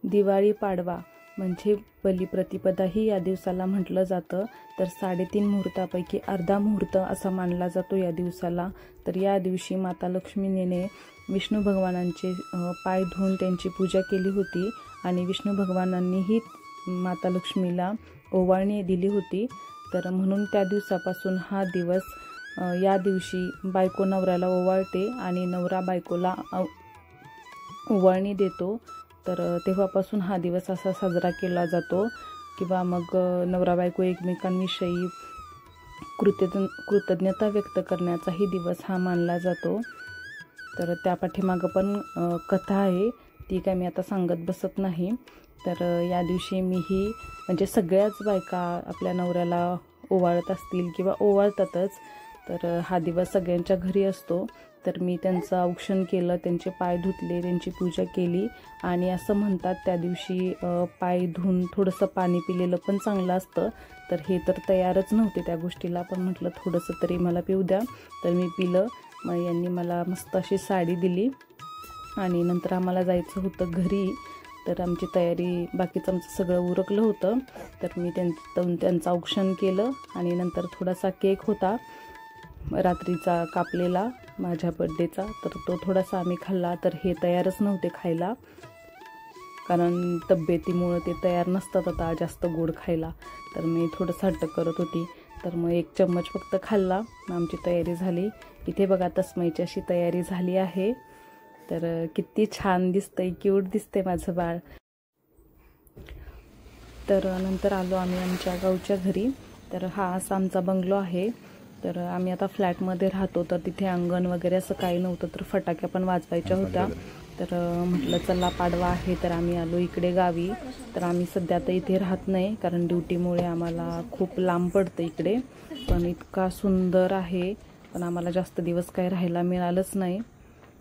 दिवाळी पाडवा म्हणजे बलिप्रतिपदाही या दिवसाला म्हटलं जातं। तर 3.5 मुहूर्तापैकी अर्धा मुहूर्त असा मानला जातो या दिवसाला। तर या दिवशी माता लक्ष्मीने विष्णू भगवानांचे पाय धुवून त्यांची पूजा केली होती आणि विष्णू भगवानांनीही माता लक्ष्मीला ओवाळणी दिली होती। तर म्हणून त्या दिवसापासून हा दिवस या दिवशी बायको नवऱ्याला ओवाळते आणि नवरा बायकोला ओवाळणी देतो। तर तेव्हापासून हा दिवस असा साजरा केला जातो किंवा मग नवरा बायको एकमेकांविषयी कृतज्ञता व्यक्त करण्याचाही दिवस हा मानला जातो। तर त्या पाठीमागं पण कथा आहे, ती काय मी आता सांगत बसत नाही। तर या दिवशी मीही म्हणजे सगळ्याच बायका आपल्या नवऱ्याला ओवाळत असतील किंवा ओवाळतातच। तर हा दिवस सगळ्यांच्या घरी असतो। तर मी त्यांचं औक्षण केलं, त्यांचे पाय धुतले, त्यांची पूजा केली आणि असं म्हणतात त्या दिवशी पाय धुवून थोडंसं पाणी पिलेलं पण चांगलं असतं। तर हे तर तयारच नव्हते त्या गोष्टीला, पण म्हटलं थोडंसं तरी मला पिऊ द्या। तर मी पिलं। मग यांनी मला मस्त अशी साडी दिली आणि नंतर आम्हाला जायचं होतं घरी। तर आमची तयारी बाकीचं आमचं सगळं उरकलं होतं। तर मी त्यांचं औक्षण केलं आणि नंतर थोडासा केक होता रात्रीचा कापलेला माझ्या बर्थडेचा, तर तो थोडासा आम्ही खाल्ला। तर हे तयारच नव्हते खायला, कारण तब्येतीमुळं ते तयार नसतात आता जास्त गोड खायला। तर मी थोडंसं हट्ट करत होती, तर मग 1 चम्मच फक्त खाल्ला। आमची तयारी झाली। इथे बघा तस्मयची अशी तयारी झाली आहे। तर किती छान दिसतंय, क्यूट दिसते माझं बाळ। तर नंतर आलो आम्ही आमच्या गावच्या घरी। तर हा असा आमचा बंगलो आहे। तर आम्ही आता फ्लॅटमध्ये राहतो, तर तिथे अंगण वगैरे असं काही नव्हतं, तर फटाक्या पण वाजवायच्या होत्या। तर म्हटलं चला पाडवा आहे, तर आम्ही आलो इकडे गावी। तर आम्ही सध्या आता इथे राहत नाही, कारण ड्युटीमुळे आम्हाला खूप लांब पडतं इकडे। पण इतका सुंदर आहे, पण आम्हाला जास्त दिवस काही राहायला मिळालंच नाही।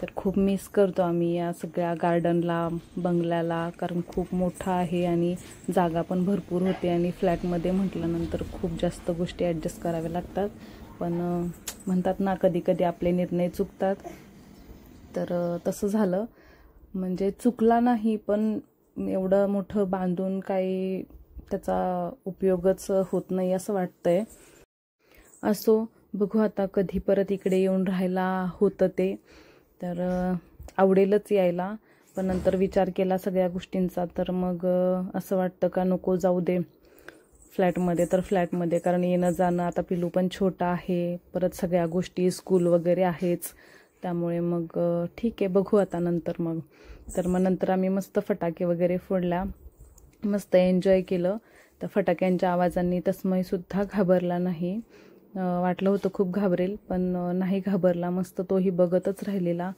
तर खूप मिस करतो आम्ही या सगळ्या गार्डनला, बंगल्याला, कारण खूप मोठा आहे आणि जागा पण भरपूर होते आणि फ्लॅटमध्ये म्हटल्यानंतर खूप जास्त गोष्टी ॲडजस्ट कराव्या लागतात। पण म्हणतात ना, कधी कधी आपले निर्णय चुकतात। तर तसं झालं, म्हणजे चुकला नाही, पण एवढं मोठं बांधून काही त्याचा उपयोगच होत नाही असं वाटतंय। असो, बघू आता कधी परत इकडे येऊन राहायला होतं ते। तर आवडेलच यायला, पण नंतर विचार केला सगळ्या गोष्टींचा, तर मग असं वाटतं का नको जाऊ दे फ्लॅटमध्ये। तर फ्लॅटमध्ये कारण येणं जाणं, आता पिलू पण छोटा आहे, परत सगळ्या गोष्टी स्कूल वगैरे आहेच, त्यामुळे मग ठीक आहे बघू आता नंतर मग। तर मग नंतर आम्ही मस्त फटाके वगैरे फोडल्या, मस्त एन्जॉय केलं। तर फटाक्यांच्या आवाजांनी तस्मयसुद्धा घाबरला नाही। वाटलं होतं खूप घाबरेल, पण नाही घाबरला, मस्त तोही बघतच राहिलेला।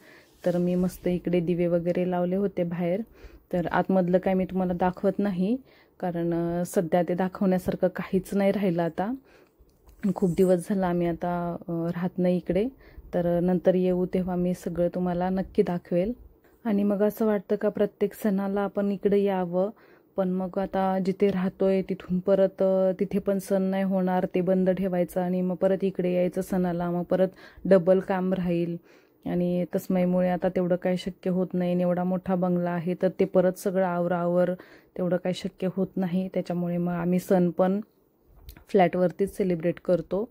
तर मी मस्त इकडे दिवे वगैरे लावले होते बाहेर। तर आतमधलं काय मी तुम्हाला दाखवत नाही, कारण सध्या ते दाखवण्यासारखं काहीच नाही राहिलं आता। खूप दिवस झाला आम्ही आता राहत नाही इकडे। तर नंतर येऊ तेव्हा मी सगळं तुम्हाला नक्की दाखवेल। आणि मग असं वाटतं का प्रत्येक सणाला आपण इकडे यावं, पण मग आता जिथे राहतोय तिथून परत तिथे पण सण नाही होणार, ते बंद ठेवायचं आणि मग परत इकडे यायचं सणाला, मग परत डबल काम राहील। आणि तस्मयमुळे आता तेवढं काही शक्य होत नाही। एवढा मोठा बंगला आहे, तर ते परत सगळं आवरावर तेवढं काही शक्य होत नाही। त्याच्यामुळे मग आम्ही सण पण फ्लॅटवरतीच सेलिब्रेट करतो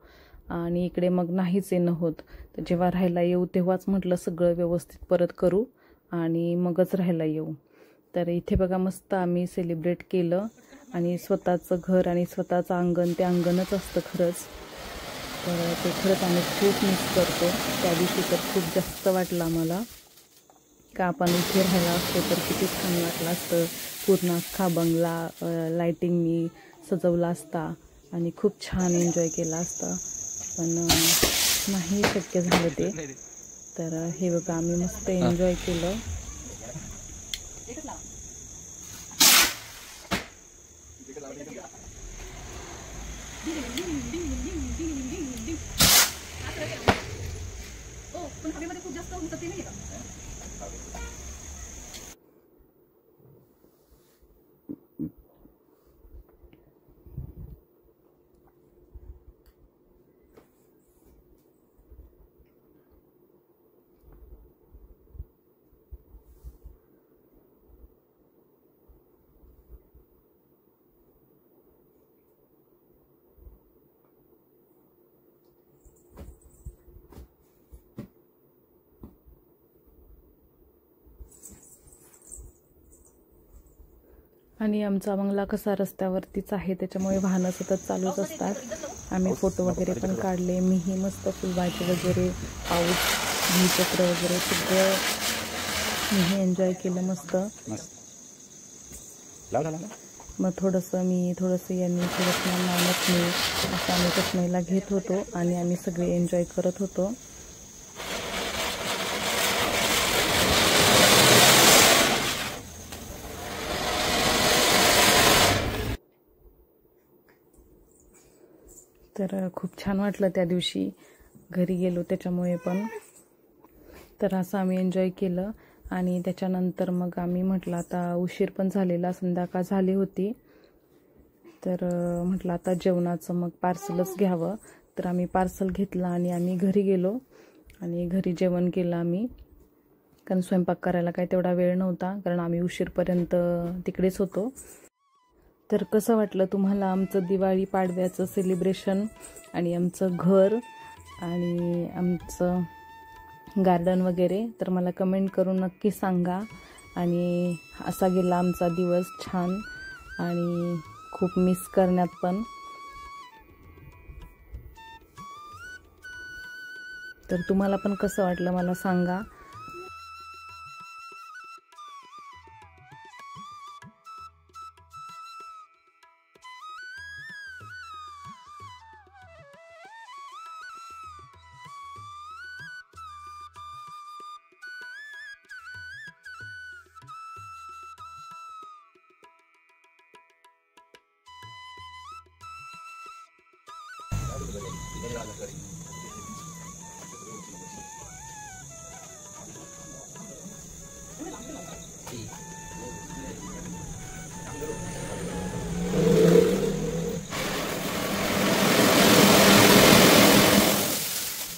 आणि इकडे मग नाहीच येणं होत। तर जेव्हा राहायला येऊ तेव्हाच म्हटलं सगळं व्यवस्थित परत करू आणि मगच राहायला येऊ। तर इथे बघा मस्त आम्ही सेलिब्रेट केलं आणि स्वतःचं घर आणि स्वतःचं अंगण ते अंगणच असतं खरंच। तर ते खरंच आम्ही खूप मिस करतो। त्या दिवशी तर खूप जास्त वाटलं आम्हाला का आपण इथे राहायला असतो तर किती छान वाटलं असतं। पूर्ण अख्खा बंगला लाईटिंगनी सजवला असता आणि खूप छान एन्जॉय केला असता, पण नाही शक्य झालं ते। तर हे बघा आम्ही मस्त एन्जॉय केलं। आणि आमचा बंगला कसा रस्त्यावरतीच आहे, त्याच्यामुळे वाहनं सतत चालूच असतात। आम्ही फोटो वगैरे पण काढले, मीही मस्त फुलभाजी वगैरे, पाऊस, भूचक्र वगैरे सगळं मीही एन्जॉय केलं मस्त। मग थोडंसं यांनी थोडंसं नामच मी असं आम्ही चष्मेला घेत होतो आणि आम्ही सगळे एन्जॉय करत होतो। तर खूप छान वाटलं त्या दिवशी, घरी गेलो त्याच्यामुळे पण। तर असं आम्ही एन्जॉय केलं आणि त्याच्यानंतर मग आम्ही म्हटलं आता उशीर पण झालेला, संध्याकाळ झाली होती, तर म्हटलं आता जेवणाचं मग पार्सलच घ्यावं। तर आम्ही पार्सल घेतलं आणि आम्ही घरी गेलो आणि घरी जेवण केलं आम्ही, कारण स्वयंपाक करायला काही तेवढा वेळ नव्हता, कारण आम्ही उशीरपर्यंत तिकडेच होतो। तर कसं वाटलं तुम्हाला आमचं दिवाळी पाडव्याचं सेलिब्रेशन आणि आमचं घर आणि आमचं गार्डन वगैरे, तर मला कमेंट करून नक्की सांगा। आणि असा गेला आमचा दिवस छान आणि खूप मिस करण्यात पण। तर तुम्हाला पण कसं वाटलं मला सांगा।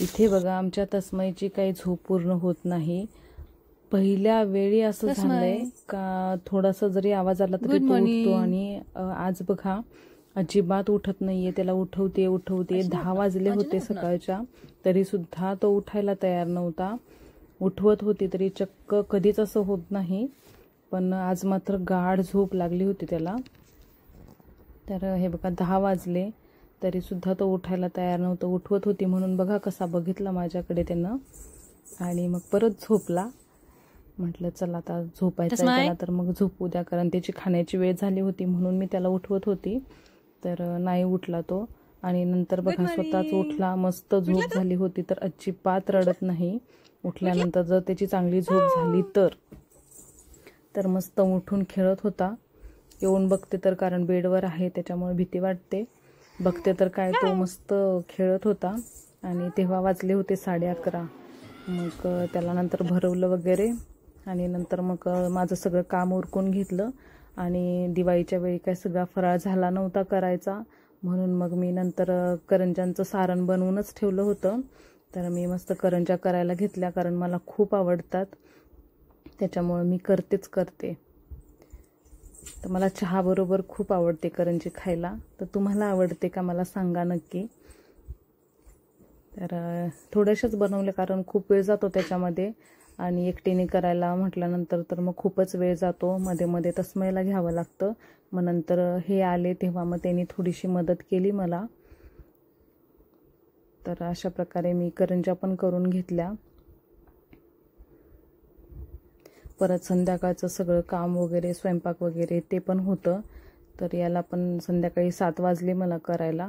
इथे बघा आमच्या तस्मयची काही झोप पूर्ण होत नाही। पहिल्या वेळी असं झालंय का थोडासा जरी आवाज आला तरी तो उठतो आणि आज बघा अजिबात उठत नाहीये। त्याला उठवते 10 वाजले होते सकाळच्या, तरी सुद्धा तो उठायला तयार नव्हता। उठवत होती तरी चक्क कधीच असं होत नाही, पण आज मात्र गाढ झोप लागली होती त्याला। तर हे बघा 10 वाजले तरी सुद्धा तो उठायला तयार नव्हता। उठवत होती म्हणून बघा कसा बघितला माझ्याकडे त्यानं आणि मग परत झोपला। म्हटलं चला आता झोपायचं आहे त्याला, तर मग झोपू द्या, कारण त्याची खाण्याची वेळ झाली होती म्हणून मी त्याला उठवत होती। तर नाही उठला तो आणि नंतर बघा स्वतःच उठला, मस्त झोप झाली होती, तर अजिबात रडत नाही। उठल्यानंतर जर त्याची चांगली झोप झाली तर मस्त उठून खेळत होता। येऊन बघते तर, कारण बेडवर आहे त्याच्यामुळे भीती वाटते, बघते तर काय तो मस्त खेळत होता। आणि तेव्हा वाजले होते 11:30। मग त्याला नंतर भरवलं वगैरे आणि नंतर मग माझं सगळं काम उरकून घेतलं आणि दिवाळीच्या वेळी काय सगळा फराळ झाला नव्हता करायचा, म्हणून मग मी नंतर करंज्यांचं सारण बनवूनच ठेवलं होतं। तर मी मस्त करंज्या करायला घेतल्या, कारण मला खूप आवडतात, त्याच्यामुळे मी करते। तर मला चहा बरोबर खूप आवडते करंजी खायला। तर तुम्हाला आवडते का मला सांगा नक्की। तर थोड्याशाच बनवले, कारण खूप वेळ जातो त्याच्यामध्ये आणि एकटीने करायला म्हटल्यानंतर तर मग खूपच वेळ जातो, मध्ये मध्ये तस्मयला घ्यावं लागतं। मग नंतर हे आले तेव्हा मग त्यांनी थोडीशी मदत केली मला। तर अशा प्रकारे मी करंज्या पण करून घेतल्या। परत संध्याकाळचं सगळं काम वगैरे, स्वयंपाक वगैरे ते पण होतं, तर याला पण संध्याकाळी 7 वाजले मला करायला।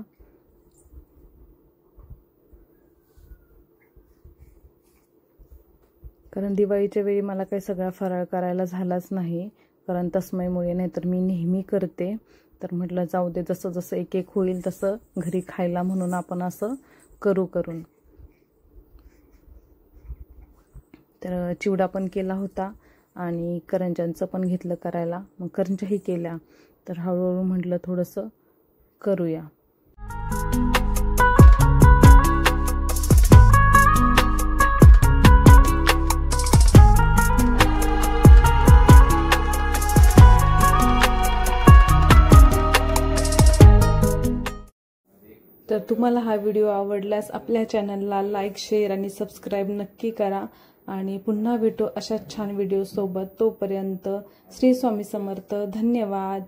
कारण दिवाळीच्या वेळी मला काही सगळा फराळ करायला झालाच नाही, कारण तस्मयमुळे, नाहीतर मी नेहमी करते। तर म्हटलं जाऊ दे, जसं जसं एक एक होईल तसं घरी खायला म्हणून आपण असं करून। तर चिवडा पण केला होता आणि करंज्यांचं पण घेतलं करायला, मग करंज्याही केल्या। तर हळूहळू म्हटलं थोडंसं करूया। तर तुम्हाला हा व्हिडिओ आवडल्यास आपल्या चॅनलला लाईक, शेअर आणि सबस्क्राईब नक्की करा आणि पुन्हा भेटू अशा छान व्हिडिओ सोबत. तोपर्यंत श्री स्वामी समर्थ. धन्यवाद.